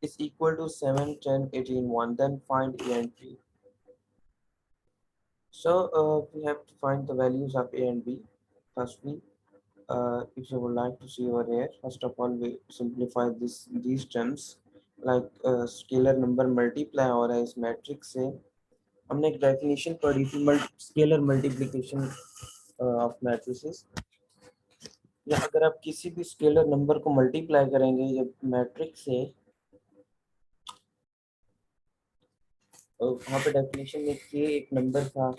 is equal to 7, 10, 18, 1. Then find A and B. So we have to find the values of A and B. Firstly, if you would like to see over here, first of all, we simplify these terms like scalar number multiply हो रहा है इस matrix से. हमने एक definition पढ़ी थी scalar multiplication of matrices. या अगर आप किसी भी स्केलर नंबर को मल्टीप्लाई करेंगे जब मैट्रिक्स से, वहाँ पे डेफिनेशन में के एक नंबर था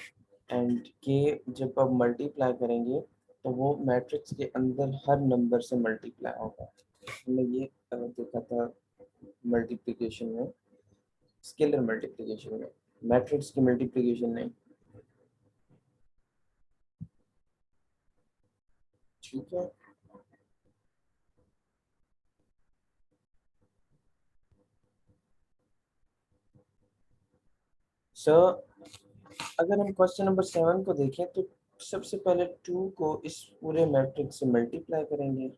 एंड के जब आप मल्टीप्लाई करेंगे तो वो मैट्रिक्स के अंदर हर नंबर से मल्टीप्लाई होगा. हमने ये देखा था मल्टीप्लिकेशन में, स्केलर मल्टीप्लिकेशन में, मैट्रिक्स की मल्टीप्लिकेशन नहीं. ठीक है. सो अगर हम क्वेश्चन नंबर 7 को देखें तो सबसे पहले 2 को इस पूरे मैट्रिक्स से मल्टीप्लाई करेंगे.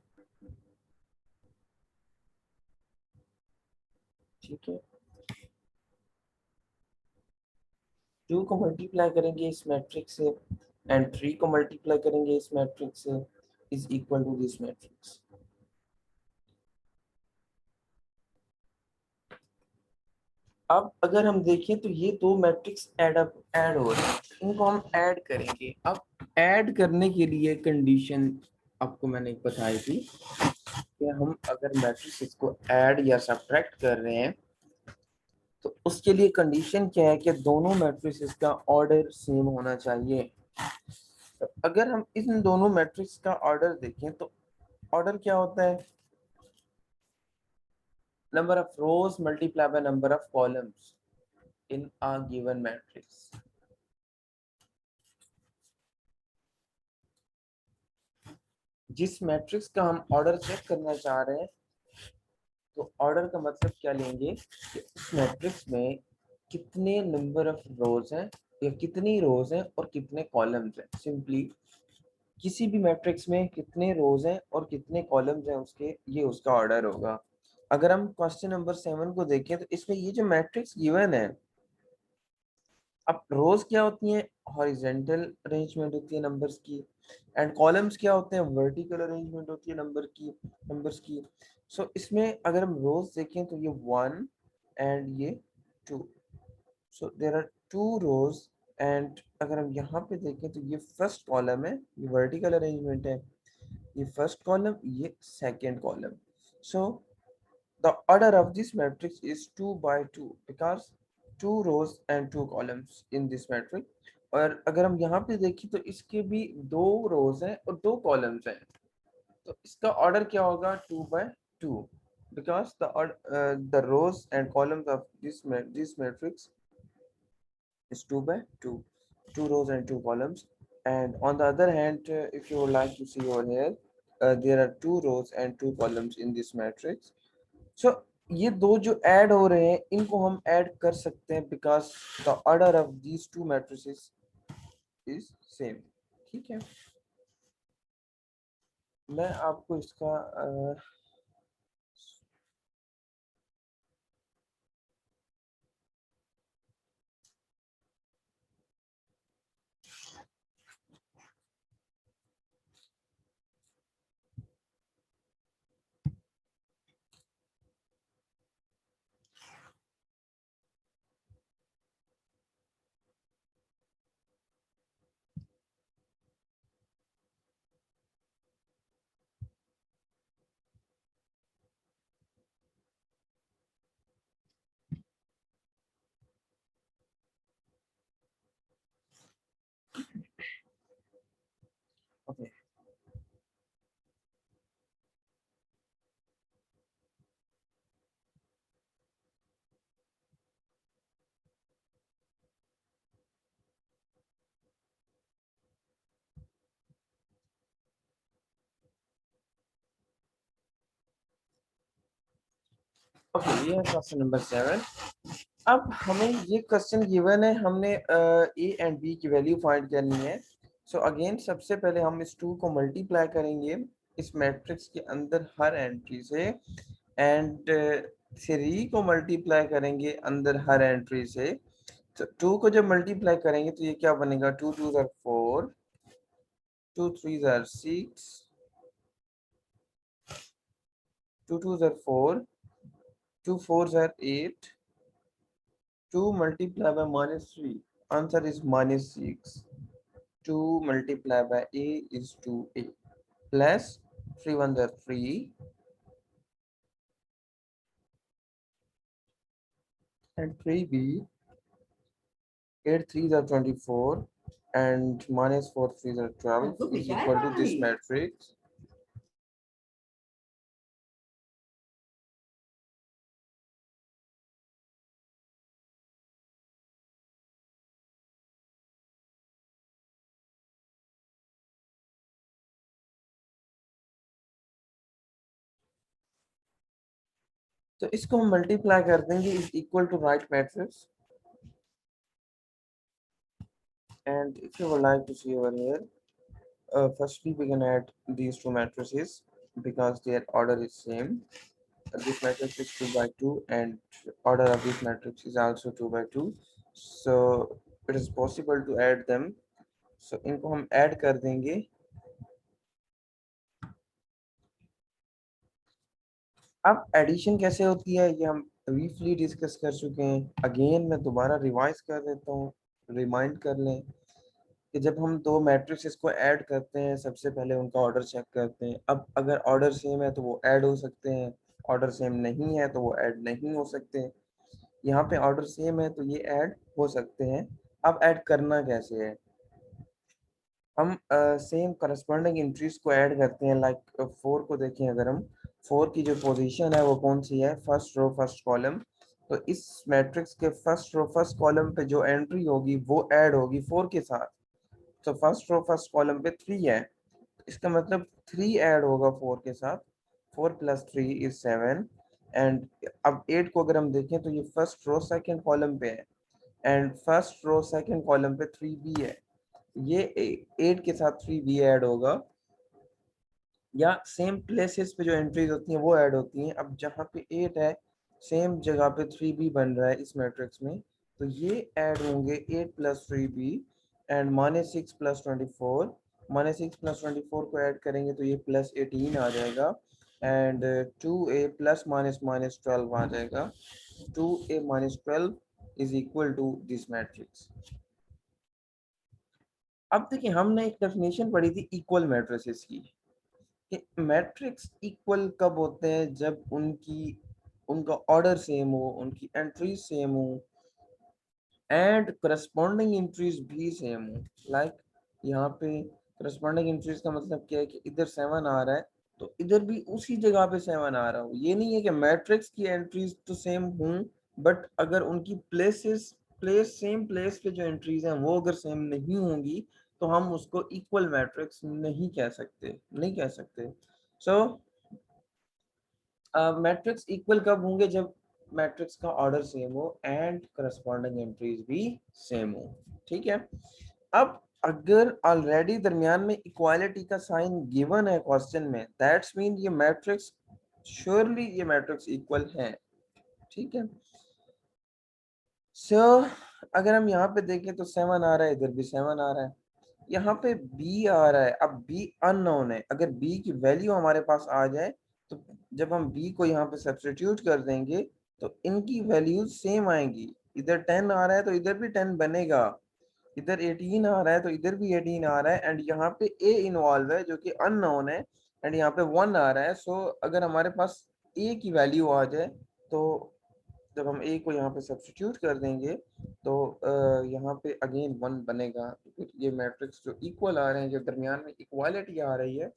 ठीक है. 2 को मल्टीप्लाई करेंगे इस मैट्रिक्स से एंड 3 को मल्टीप्लाई करेंगे इस मैट्रिक्स से is equal to this matrix. अब अगर हम देखें तो ये दो मैट्रिक्स ऐड हो रहे हैं, इनको हम ऐड करेंगे. अब ऐड करने के लिए कंडीशन आपको मैंने एक बताई थी कि हम अगर मैट्रिक्स को ऐड या सब्ट्रैक्ट कर रहे हैं तो उसके लिए कंडीशन क्या है कि दोनों मैट्रिक्स का ऑर्डर सेम होना चाहिए. तो अगर हम इन दोनों मैट्रिक्स का ऑर्डर देखें तो ऑर्डर क्या होता है? Number of rose multiply by number of columns in a given matrix. जिस मैट्रिक्स का हम ऑर्डर चेक करना चाह रहे हैं तो ऑर्डर का मतलब क्या लेंगे कि उस मैट्रिक्स में कितने नंबर ऑफ रोज हैं या कितनी रोज हैं और कितने कॉलम्स हैं. सिंपली किसी भी मैट्रिक्स में कितने रोज हैं और कितने कॉलम्स हैं उसके, ये उसका ऑर्डर होगा. अगर हम क्वेश्चन नंबर 7 को देखें तो इसमें ये जो मैट्रिक्स गिवन है, अब रोज क्या होती हैं? हॉरिजॉन्टल अरेंजमेंट होती है नंबर्स की एंड कॉलम्स क्या होते हैं? वर्टिकल अरेंजमेंट होती है नंबर्स की. सो इसमें अगर हम रोज देखें तो ये 1 एंड ये 2. सो देयर आर 2 रोज एंड अगर हम यहाँ पे देखें तो ये फर्स्ट कॉलम है, ये वर्टिकल अरेंजमेंट है, ये फर्स्ट कॉलम, ये second column. So the order of this matrix is 2 by 2 because 2 rows and 2 columns in this matrix. और अगर हम यहाँ पे देखें तो इसके भी 2 रोज हैं और 2 कॉलम्स हैं, तो इसका ऑर्डर क्या होगा? 2 by 2 because the rows and columns of this matrix is 2 by 2, 2 rows and 2 columns. And on the other hand, if you would like to see over here, there are 2 rows and 2 columns in this matrix. सो ये दो जो add हो रहे हैं इनको हम add कर सकते हैं because the order of these two matrices is same. ठीक है. मैं आपको इसका ओके. ओके, ये है क्वेश्चन नंबर 7. अब हमें ये क्वेश्चन गिवन है, हमने ए एंड बी की वैल्यू फाइंड करनी है. सो अगेन सबसे पहले हम इस 2 को मल्टीप्लाई करेंगे इस मैट्रिक्स के अंदर हर एंट्री से एंड 3 को मल्टीप्लाई करेंगे अंदर हर एंट्री से, तो 2 को जब मल्टीप्लाई करेंगे तो ये क्या बनेगा, 2 2 are 4, 2 3 are 6, 2 2 are 4, 2 4 are 8, 2 multiplied by -3, answer is -6. 2 multiplied by a is 2a, plus 3 1s are 3 and 3b, 8 3s are 24 and -4 3s are 12 is equal to this matrix. तो इसको हम मल्टीप्लाई कर देंगे, is equal to right matrix. And if you would like to see over here, firstly we can add these two matrices because their order is same. This matrix is 2 by 2 and order of this matrix is also 2 by 2, so it is possible to add them. So इनको हम add कर देंगे. अब addition कैसे होती है ये हम ब्रीफली डिस्कस कर चुके हैं. अगेन मैं दोबारा रिवाइज कर देता हूँ, रिमाइंड कर लें कि जब हम दो मैट्रिक्स को ऐड करते हैं सबसे पहले उनका ऑर्डर चेक करते हैं. अब अगर ऑर्डर सेम है तो वो ऐड हो सकते हैं, ऑर्डर सेम नहीं है तो वो ऐड नहीं हो सकते. यहाँ पे ऑर्डर सेम है तो ये ऐड हो सकते हैं. अब ऐड करना कैसे है, हम सेम करस्पॉन्डिंग एंट्रीज को ऐड करते हैं. लाइक 4 को देखें, अगर हम 4 की जो पोजीशन है वो कौन सी है, फर्स्ट रो फर्स्ट कॉलम. तो इस मैट्रिक्स के फर्स्ट रो फर्स्ट कॉलम पे जो एंट्री होगी वो ऐड होगी 4 के साथ. तो फर्स्ट रो फर्स्ट कॉलम पे 3 है, इसका मतलब 3 ऐड होगा 4 के साथ. 4 प्लस 3 इज 7. एंड अब 8 को अगर हम देखें तो ये फर्स्ट रो सेकंड कॉलम पे है and first row second column पे 3b है. ये 8 के साथ 3b ऐड होगा, या सेम प्लेसेस पे जो एंट्रीज होती हैं वो ऐड होती हैं. अब जहाँ पे 8 है सेम जगह पे 3b बन रहा है इस मैट्रिक्स में, तो ये ऐड होंगे 8 plus 3b and -6 plus 24. -6 plus 24 को ऐड करेंगे तो ये प्लस 18 आ जाएगा and 2a plus minus minus 12 आ जाएगा. 2a minus 12 is equal to this matrix. अब देखिए हमने एक डेफिनेशन पढ़ी थी इक्वल मैट्रिसेस की, कि मैट्रिक्स इक्वल कब होते हैं, जब उनका ऑर्डर सेम हो, उनकी एंट्रीज सेम हो एंड करस्पॉन्डिंग एंट्रीज भी सेम हो. लाइक यहाँ पे करस्पॉन्डिंग एंट्रीज का मतलब क्या है कि इधर 7 आ रहा है तो इधर भी उसी जगह पे 7 आ रहा हो. ये नहीं है कि मैट्रिक्स की एंट्रीज तो सेम हों बट अगर उनकी सेम प्लेस पे जो एंट्रीज हैं वो अगर सेम नहीं होंगी तो हम उसको इक्वल मैट्रिक्स नहीं कह सकते, नहीं कह सकते. सो मैट्रिक्स इक्वल कब होंगे, जब मैट्रिक्स का ऑर्डर सेम हो एंड करस्पॉन्डिंग एंट्रीज भी सेम हो. ठीक है. अब अगर ऑलरेडी दरमियान में इक्वालिटी का साइन गिवन है क्वेश्चन में, दैट्स मीन ये मैट्रिक्स श्योरली ये मैट्रिक्स इक्वल है. ठीक है. सो अगर हम यहाँ पे देखें तो 7 आ रहा है, इधर भी 7 आ रहा है, यहाँ पे b आ रहा है. अब b अननोन है, अगर b की वैल्यू हमारे पास आ जाए तो जब हम b को यहाँ पे सब्स्टिट्यूट कर देंगे तो इनकी वैल्यूज सेम आएंगी. इधर 10 आ रहा है तो इधर भी 10 बनेगा, इधर 18 आ रहा है तो इधर भी 18 आ रहा है एंड यहाँ पे a इन्वॉल्व है जो कि अननोन है एंड यहाँ पे 1 आ रहा है. सो अगर हमारे पास a की वैल्यू आ जाए तो जब हम a को यहाँ पे सब्स्टिट्यूट कर देंगे तो यहाँ पे अगेन 1 बनेगा. तो फिर ये मैट्रिक्स जो इक्वल आ रहे हैं, जो दरमियान में इक्वालिटी आ रही है,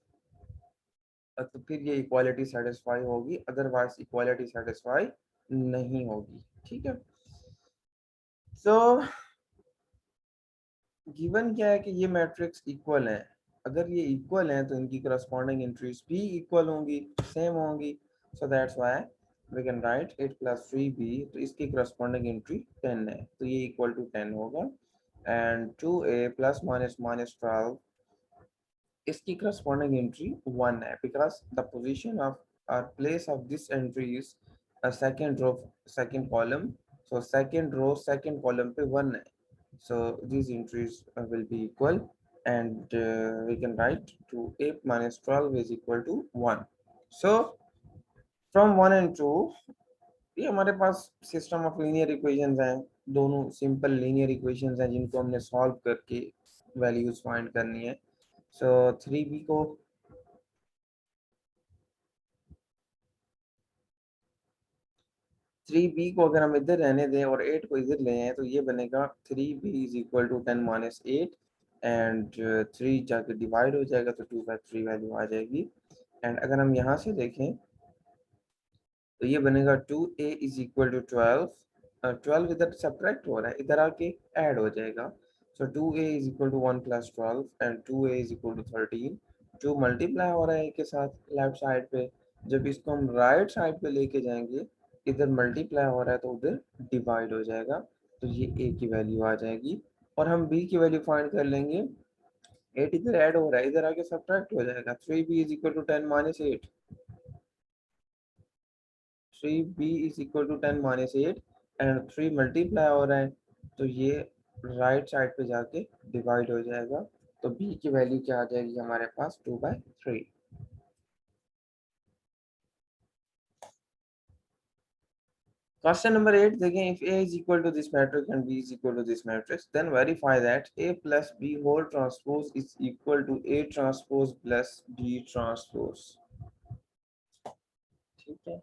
तो फिर ये इक्वालिटी सेटिस्फाई होगी, अदरवाइज इक्वालिटी सेटिस्फाई नहीं होगी. ठीक है. सो गिवन क्या है कि ये मैट्रिक्स इक्वल है. अगर ये इक्वल है तो इनकी करस्पॉन्डिंग एंट्रीज भी इक्वल होंगी, सेम होंगी. So that's why we can write 8 plus 3b, तो इसकी करस्पॉन्डिंग एंट्री 10 है तो ये इक्वल टू 10 होगा. And 2a plus minus minus 12, इसकी करस्पॉन्डिंग एंट्री 1 है बिकॉज द पोजीशन ऑफ और place of this entry is second row second column, so second row second column पे 1 है, so these entries will be equal, and we can write to 8 minus 12 is equal to 1. So from 1 and 2 ये हमारे पास system of linear equations हैं, दोनों simple linear equations हैं जिनको हमने solve करके वैल्यूज फाइंड करनी है। सो 3b को 3b को अगर हम इधर रहने दें और 8 को इधर ले आए तो ये बनेगा 3b is equal to 10 minus 8, and 3 जाके डिवाइड हो जाएगा तो 2/3 वैल्यू आ जाएगी। एंड अगर हम यहाँ से देखें तो ये बनेगा 2a इज इक्वल टू 12, 12 इधर सब्ट्रैक्ट हो रहा है, इधर आके ऐड हो जाएगा। So 2a is equal to 1 plus 12 and 2a is equal to 13। 2 multiply हो रहा है के साथ लेफ्ट साइड पे, जब इसको हम राइट साइड पे लेके जाएंगे, इधर मल्टीप्लाई हो रहा है तो उधर डिवाइड हो जाएगा, तो ये a की वैल्यू आ जाएगी। और हम b की वैल्यू फाइंड कर लेंगे, 8 इधर ऐड हो रहा है, इधर आके सब्ट्रैक्ट हो जाएगा, 3b is equal to 10 minus 8, 3b is equal to 10 minus 8 and 3 multiply हो रहा है तो ये राइट साइड पे जाके डिवाइड हो जाएगा, तो b की वैल्यू क्या आ जाएगी हमारे पास 2/3। क्वेश्चन नंबर 8 देखें, if a is equal to this matrix and b is equal to this matrix, then verify that a plus b whole transpose is equal to a transpose plus b transpose। ठीक है,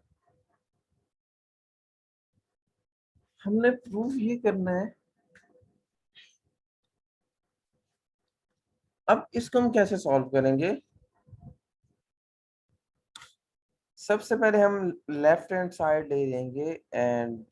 हमने proof ये करना है। अब इसको हम कैसे सॉल्व करेंगे? सबसे पहले हम लेफ्ट हैंड साइड ले लेंगे and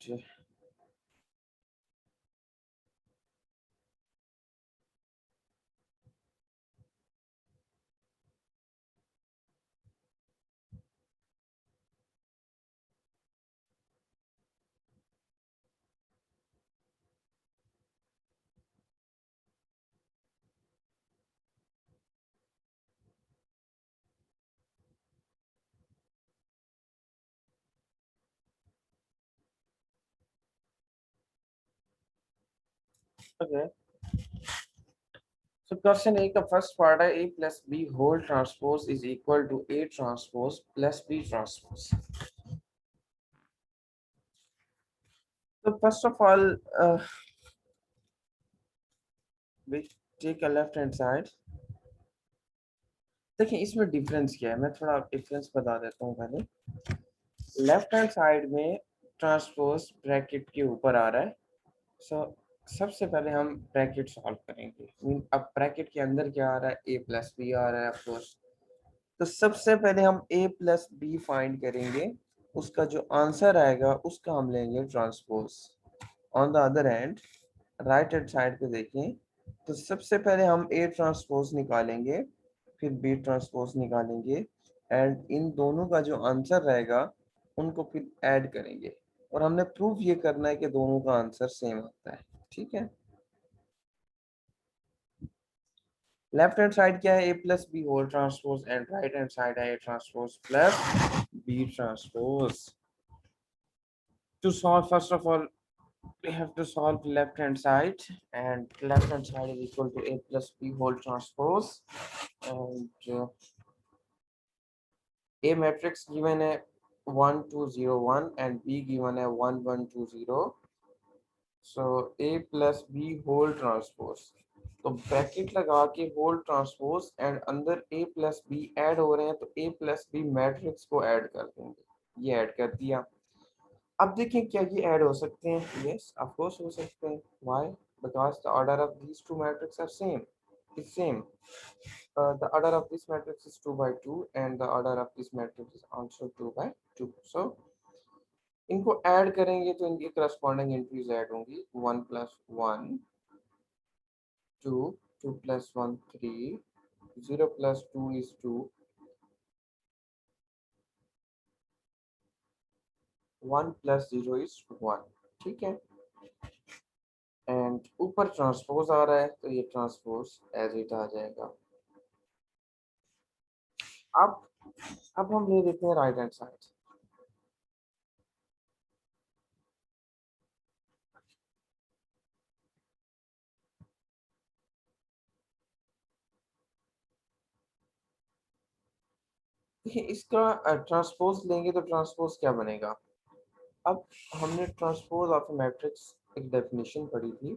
okay, so question A का फर्स्ट पार्ट है a plus B whole transpose is equal to a transpose plus b transpose. तो first of all we take a left hand side। देखिए इसमें difference क्या है, मैं थोड़ा डिफरेंस बता देता हूँ पहले। लेफ्ट हैंड साइड में ट्रांसपोज ब्रैकेट के ऊपर आ रहा है, सो सबसे पहले हम ब्रैकेट सॉल्व करेंगे। अब ब्रैकेट के अंदर क्या आ रहा है, a प्लस बी आ रहा है ऑफ कोर्स, तो सबसे पहले हम a प्लस बी फाइंड करेंगे, उसका जो आंसर आएगा उसका हम लेंगे transpose. On the other hand right hand side पे देखें तो सबसे पहले हम a ट्रांसपोज निकालेंगे, फिर b ट्रांसपोज निकालेंगे, एंड इन दोनों का जो आंसर रहेगा उनको फिर ऐड करेंगे, और हमने प्रूफ ये करना है कि दोनों का आंसर सेम आता है। ठीक है, लेफ्ट हैंड साइड क्या है, a plus B whole transpose, and right hand side है a transpose plus b transpose। To solve, first of all we have to solve left hand side, and left hand side is equal to a plus b whole transpose, and a matrix given है 1 2 0 1 and b given है 1 1 2 0, so a plus b whole transpose, तो bracket लगा के whole transpose and अंदर a plus B Ed हो रहे हैं तो a प्लस बी मैट्रिक्स को ऐड कर देंगे, ये ऐड कर दिया। अब देखें क्या ये ऐड हो सकते हैं, यस ऑफ कोर्स हो सकते हैं, why, because the order of these two matrix are same, is same, the order of this matrix is 2 by 2 and the order of this matrix is also 2 by 2, so इनको add करेंगे तो इनकी corresponding entries add होंगी, 1 plus 1 2, 2 plus 1 3, 0 plus 2 is 2, 1 plus 0 is 1। ठीक है, and ऊपर transpose आ रहा है तो ये ट्रांसपोज एज इट आ जाएगा। अब हम ले लेते हैं राइट हैंड साइड, देखिए इसका ट्रांसपोज लेंगे तो ट्रांसपोज क्या बनेगा। अब हमने ट्रांसपोज ऑफ मैट्रिक्स एक डेफिनेशन पढ़ी थी,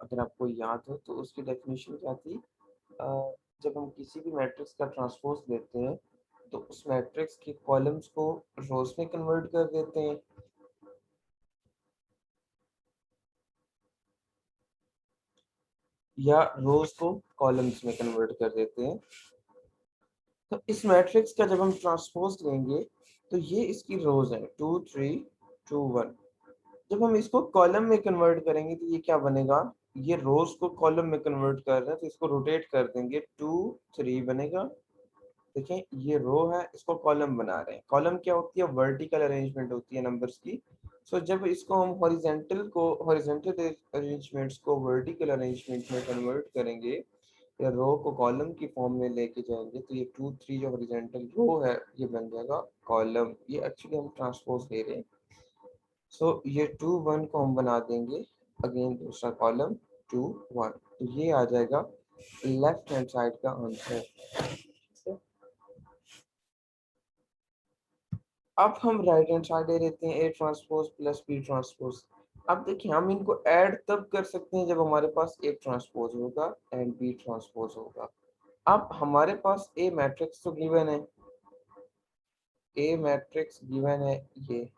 अगर आपको याद हो तो उसकी डेफिनेशन क्या थी। जब हम किसी भी मैट्रिक्स का ट्रांसपोज लेते हैं तो उस मैट्रिक्स के कॉलम्स को रोज में कन्वर्ट कर देते हैं, या रोज को कॉलम्स में कन्वर्ट कर देते हैं। तो इस मैट्रिक्स का जब हम ट्रांसपोज लेंगे तो ये इसकी रोज है 2 3 2 1। जब हम इसको कॉलम में कन्वर्ट करेंगे तो ये क्या बनेगा, ये रोज को कॉलम में कन्वर्ट कर रहे हैं तो इसको रोटेट कर देंगे 2 3 बनेगा। देखें ये रो है, इसको कॉलम बना रहे हैं। कॉलम क्या होती है, वर्टिकल अरेंजमेंट होती है नंबर्स की। सो जब इसको हम हॉरिजॉन्टल अरेंजमेंट्स को वर्टिकल अरेंजमेंट में कन्वर्ट करेंगे या रो को कॉलम की फॉर्म में लेके जाएंगे तो ये 2 3 जो हॉरिजॉन्टल रो है ये बन जाएगा कॉलम। ये एक्चुअली हम ट्रांसपोज ले रहे हैं। सो ये 2 1 को हम बना देंगे अगेन दूसरा कॉलम 2 1, तो ये आ जाएगा लेफ्ट हैंड साइड का आंसर। अब हम राइट हैंड साइड ले लेते हैं A transpose plus B transpose. अब देखिए हम इनको ऐड तब कर सकते हैं जब हमारे पास ए ट्रांसपोज होगा एंड बी ट्रांसपोज होगा। अब हमारे पास ए मैट्रिक्स तो गिवन है, ए मैट्रिक्स गिवन है ये,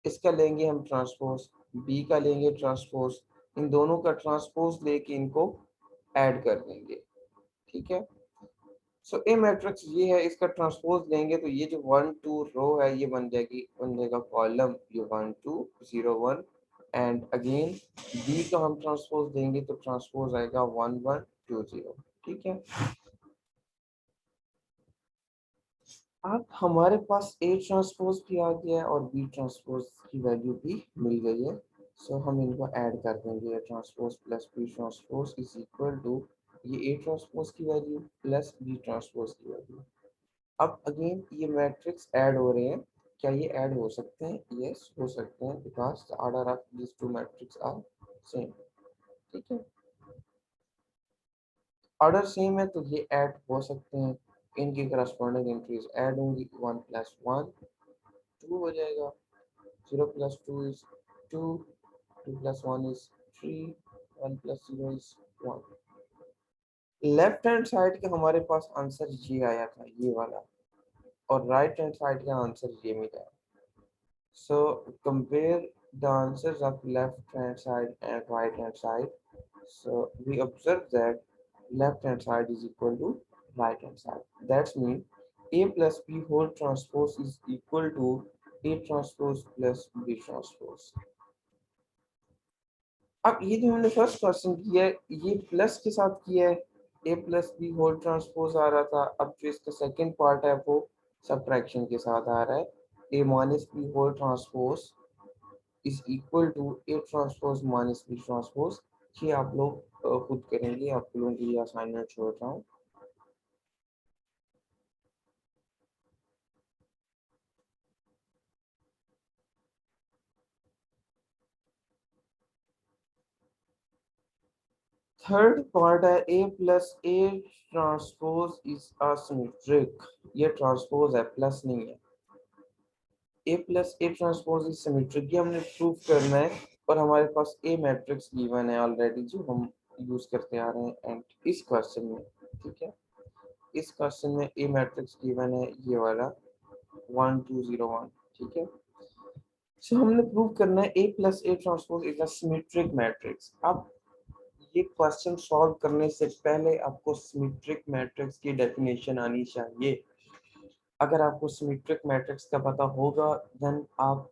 इसका लेंगे हम ट्रांसपोज, बी का लेंगे ट्रांसपोज, इन दोनों का ट्रांसपोज लेके इनको ऐड कर देंगे। ठीक है, सो ए मैट्रिक्स ये है, इसका ट्रांसपोज लेंगे तो ये जो 1 2 रो है ये बन जाएगा कॉलम, ये 1 2 0 1। एंड अगेन बी का हम ट्रांसपोज देंगे तो ट्रांसपोज आएगा 1 1 2 0। ठीक है, अब हमारे पास ए ट्रांसपोज भी आ गया है और बी ट्रांसपोज की वैल्यू भी मिल गई है। सो हम इनको ऐड कर देंगे, A transpose plus B transpose is equal to ये ए ट्रांसपोज की वैल्यू प्लस बी ट्रांसपोज की वैल्यू। अब अगेन ये मैट्रिक्स ऐड हो रहे हैं, क्या ये ऐड हो सकते हैं, यस हो सकते हैं, because the order of this two matrix are same. ठीक है, ऑर्डर सेम है तो ये ऐड हो सकते हैं, इनकी करस्पॉन्डिंग एंट्रीज ऐड होंगी, 1 प्लस 1 2 हो जाएगा, 0 plus 2 is 2, 2 plus 1 is 3, 1 plus 0 is 1। Left hand side का हमारे पास आंसर ये आया था, ये वाला, और राइट हैंड साइड का आंसर ये मिला। So compare the answers of left hand side and right hand side. So we observe that left hand side is equal to right hand side. That means A plus B whole transpose is equal to A transpose plus B transpose. अब ये जो हमने first question किया है ये plus के साथ किया है, A plus B whole transpose आ रहा था। अब जो इसका सेकंड पार्ट है वो सब्ट्रैक्शन के साथ आ रहा है, A minus B whole transpose is equal to A transpose minus B transpose. ये आप लोग खुद करेंगे, आप लोगों के लिए असाइनमेंट छोड़ रहा हूँ। थर्ड पार्ट है A plus A transpose is asymmetric. ये ट्रांसपोज है प्लस नहीं है, A plus A transpose is symmetric, ये हमने प्रूव करना है। और हमारे पास ए मैट्रिक्स गिवन है ऑलरेडी जो हम यूज करते आ रहे हैं एंड इस क्वेश्चन में। ठीक है, इस क्वेश्चन में ए मैट्रिक्स गिवन है ये वाला 1 2 0 1। ठीक है, सो हमने प्रूव करना है A plus A transpose is a symmetric matrix. अब ये क्वेश्चन सॉल्व करने से पहले आपको सिमेट्रिक मैट्रिक्स की डेफिनेशन आनी चाहिए। अगर आपको सिमेट्रिक मैट्रिक्स का पता होगा देन आप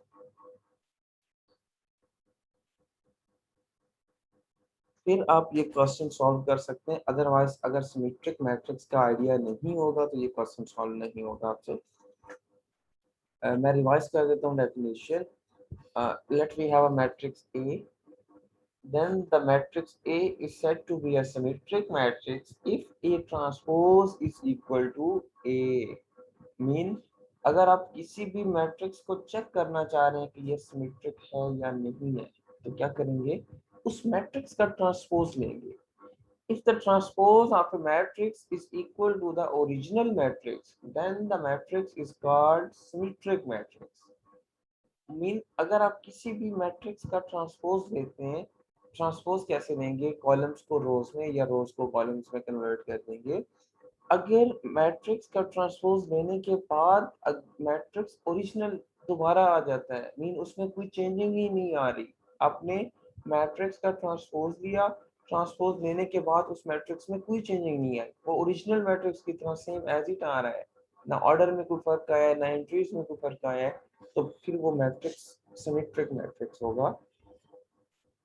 फिर आप ये क्वेश्चन सॉल्व कर सकते हैं। अदरवाइज अगर सिमेट्रिक मैट्रिक्स का आइडिया नहीं होगा तो ये क्वेश्चन सॉल्व नहीं होगा आपसे। मैं रिवाइज कर देता हूँ definition. Let we have a matrix A, then the matrix A is said to be a symmetric matrix if A transpose is equal to A। Mean अगर आप किसी भी मैट्रिक्स को चेक करना चाह रहे हैं कि ये सिमेट्रिक है या नहीं है तो क्या करेंगे, उस मैट्रिक्स का ट्रांसपोज लेंगे। If the transpose of a matrix is equal to the original matrix, then the matrix is called symmetric matrix. Mean अगर आप किसी भी मैट्रिक्स का ट्रांसपोज लेते हैं, ट्रांसपोज कैसे लेंगे, कॉलम्स को रोज में या रोज को कॉलम्स में कन्वर्ट कर देंगे। अगर मैट्रिक्स का ट्रांसपोज लेने के बाद मैट्रिक्स ओरिजिनल दोबारा आ जाता है, मीन उसमें कोई चेंजिंग ही नहीं आ रही, आपने मैट्रिक्स का ट्रांसपोज लिया, ट्रांसपोज लेने के बाद उस मैट्रिक्स में कोई चेंजिंग नहीं आई, वो ओरिजिनल मैट्रिक्स की तरह सेम एज इट आ रहा है, ना ऑर्डर में कोई फर्क आया है, ना एंट्रीज में कोई फर्क आया है, तो फिर वो मैट्रिक्स सिमेट्रिक मैट्रिक्स होगा।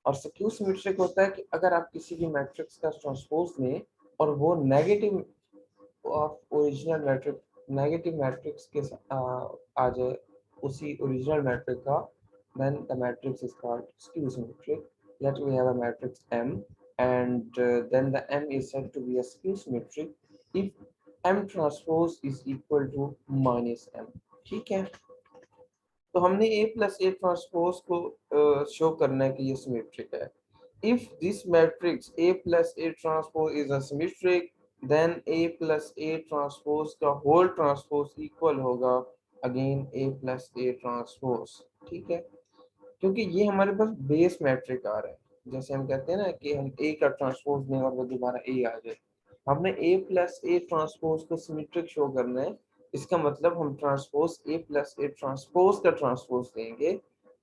और स्क्यू सिमेट्रिक होता है कि अगर आप किसी भी मैट्रिक्स का ट्रांसपोज लें और वो negative of original matrix, negative matrix के आ जाए उसी ओरिजिनल मैट्रिक्स का, then the matrix is called skew symmetric. Let we have a matrix M, and then the M is said to be a skew symmetric if M transpose is equal to minus M. ठीक है, तो हमने A plus A transpose को show करना है कि ये symmetric है। If this matrix A plus A transpose is a symmetric, then A plus A transpose का whole transpose equal होगा again A plus A transpose। ठीक है, क्योंकि ये हमारे पास बेस मैट्रिक आ रहा है, जैसे हम कहते हैं ना कि हम A का ट्रांसपोज लें और वो दोबारा A आ जाए, हमने A प्लस A ट्रांसपोज को सिमेट्रिक शो करना है, इसका मतलब हम transpose A plus A transpose का ट्रांसपोज लेंगे,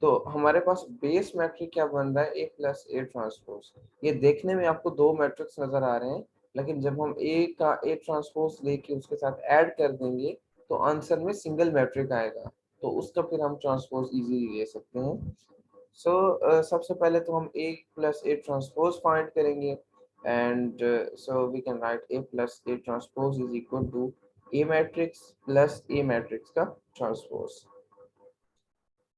तो हमारे पास बेस मैट्रिक क्या बन रहा है, A प्लस A ट्रांसपोज। ये देखने में आपको दो मैट्रिक्स नजर आ रहे हैं, लेकिन जब हम A का A ट्रांसपोज लेके उसके साथ ऐड कर देंगे तो आंसर में सिंगल मैट्रिक आएगा, तो उसका फिर हम ट्रांसपोज इजीली ले सकते हैं। सबसे पहले तो हम A plus A transpose find करेंगे, and so we can write A plus A transpose is equal to A matrix plus A matrix का transpose.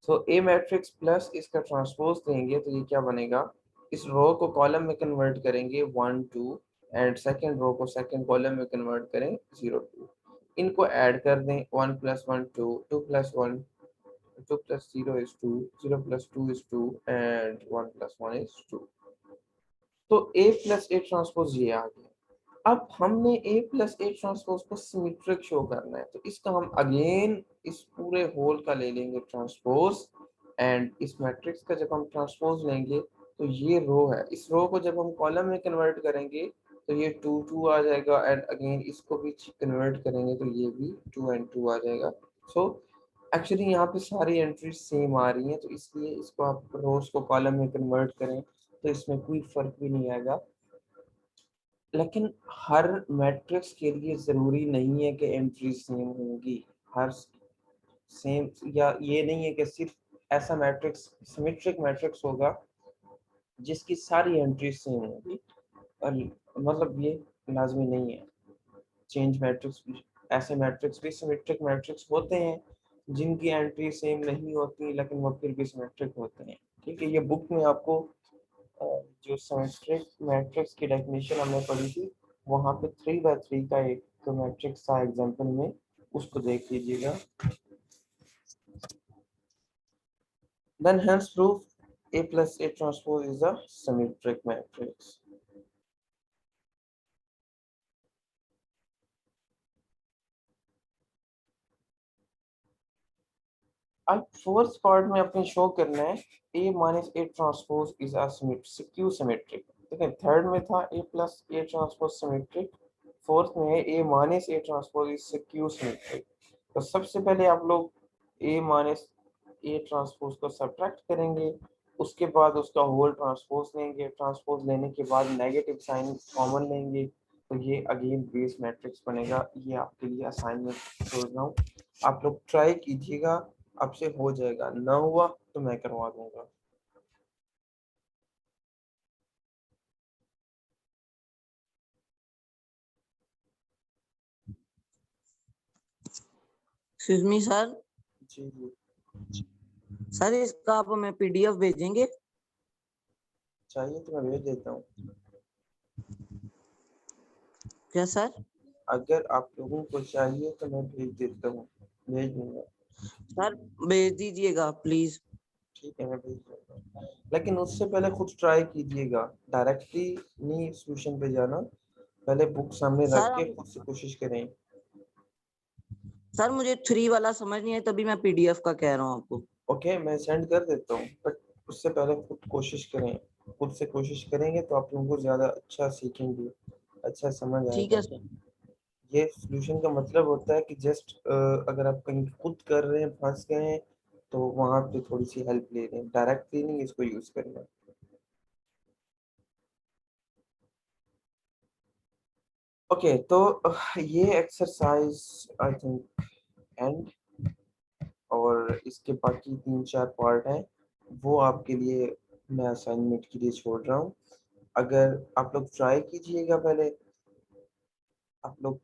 So A matrix plus इसका ट्रांसपोज देंगे तो ये क्या बनेगा, इस रो को कॉलम में कन्वर्ट करेंगे 1 2, एंड सेकेंड रो को सेकेंड कॉलम में कन्वर्ट करें 0 2, इनको ऐड कर दें 1 plus 1 2, 2 plus 1 2 plus 0 is 2, 0 plus 2 is 2, and 1 plus 1 is 2. तो A plus A ट्रांसपोज ये आ गया। अब हमने A plus A ट्रांसपोज को सिमेट्रिक शो करना है, तो इसका हम अगेन इस पूरे होल का ले लेंगे ट्रांसपोज, एंड इस मैट्रिक्स का जब हम ट्रांसपोज लेंगे तो ये रो है, इस रो को जब हम कॉलम में कन्वर्ट करेंगे तो ये 2 2 आ जाएगा, एंड अगेन इसको भी कन्वर्ट करेंगे तो ये भी 2 and 2 आ जाएगा। सो एक्चुअली यहाँ पे सारी एंट्रीज सेम आ रही हैं, तो इसलिए इसको आप रोज को कॉलम में कन्वर्ट करें तो इसमें कोई फर्क भी नहीं आएगा। लेकिन हर मैट्रिक्स के लिए जरूरी नहीं है कि एंट्रीज सेम होंगी, हर सेम, या ये नहीं है कि सिर्फ ऐसा मैट्रिक्स सिमेट्रिक मैट्रिक्स होगा जिसकी सारी एंट्रीज सेम होंगी, और मतलब ये लाजमी नहीं है। चेंज मैट्रिक्स भी, ऐसे मैट्रिक्स भी सिमेट्रिक मैट्रिक्स होते हैं जिनकी एंट्री सेम नहीं होती लेकिन वो फिर भी सिमेट्रिक होते हैं। ठीक है, ये बुक में आपको जो सिमेट्रिक मैट्रिक्स की डेफिनेशन हमने पढ़ी थी वहाँ पे 3x3 का एक तो मैट्रिक्स था एग्जांपल में, उसको देख लीजिएगा। Then hence proof A plus A transpose is a symmetric matrix. अब फोर्थ पार्ट में अपने शो करना है A minus A transpose is a skew symmetric. देखिए थर्ड में था A plus A transpose symmetric, fourth में है A minus A transpose is skew symmetric. तो सबसे पहले आप लोग A माइनस A ट्रांसपोज को सब्ट्रैक्ट करेंगे, उसके बाद उसका होल ट्रांसपोज लेंगे, ट्रांसपोज लेने के बाद नेगेटिव साइन कॉमन लेंगे, तो ये अगेन बेस मैट्रिक्स बनेगा। ये आपके लिए असाइनमेंट छोड़ रहा हूँ, आप लोग ट्राई कीजिएगा, आपसे हो जाएगा, ना हुआ तो मैं करवा दूंगा। Excuse me sir. जी जी, सर इसका आप हमें पीडीएफ भेजेंगे? चाहिए तो मैं भेज देता हूँ। क्या सर? अगर आप लोगों को चाहिए तो मैं भेज देता हूँ, भेज दूंगा। सर भेज दीजिएगा प्लीज। ठीक है, मैं भेज दूंगा। लेकिन उससे पहले खुद ट्राई कीजिएगा, डायरेक्टली नहीं सॉल्यूशन पे जाना, पहले बुक सामने रख सर के खुद से कोशिश करें। सर मुझे 3 वाला समझ नहीं है, तभी मैं पीडीएफ का कह रहा हूँ आपको। ओके, मैं सेंड कर देता हूँ, बट उससे पहले खुद कोशिश करें। खुद से कोशिश करेंगे तो आप लोगों को ज़्यादा अच्छा सीखेंगे, अच्छा समझ ठीक है आएगा। सर। ये सॉल्यूशन का मतलब होता है कि जस्ट अगर आप कहीं खुद कर रहे हैं, फंस गए हैं, तो वहां पे थोड़ी सी हेल्प ले रहे हैं, डायरेक्टली नहीं इसको यूज करना। ओके, तो ये एक्सरसाइज आई थिंक एंड, और इसके बाकी 3-4 पार्ट हैं, वो आपके लिए मैं असाइनमेंट के लिए छोड़ रहा हूँ। अगर आप लोग ट्राई कीजिएगा, पहले आप लोग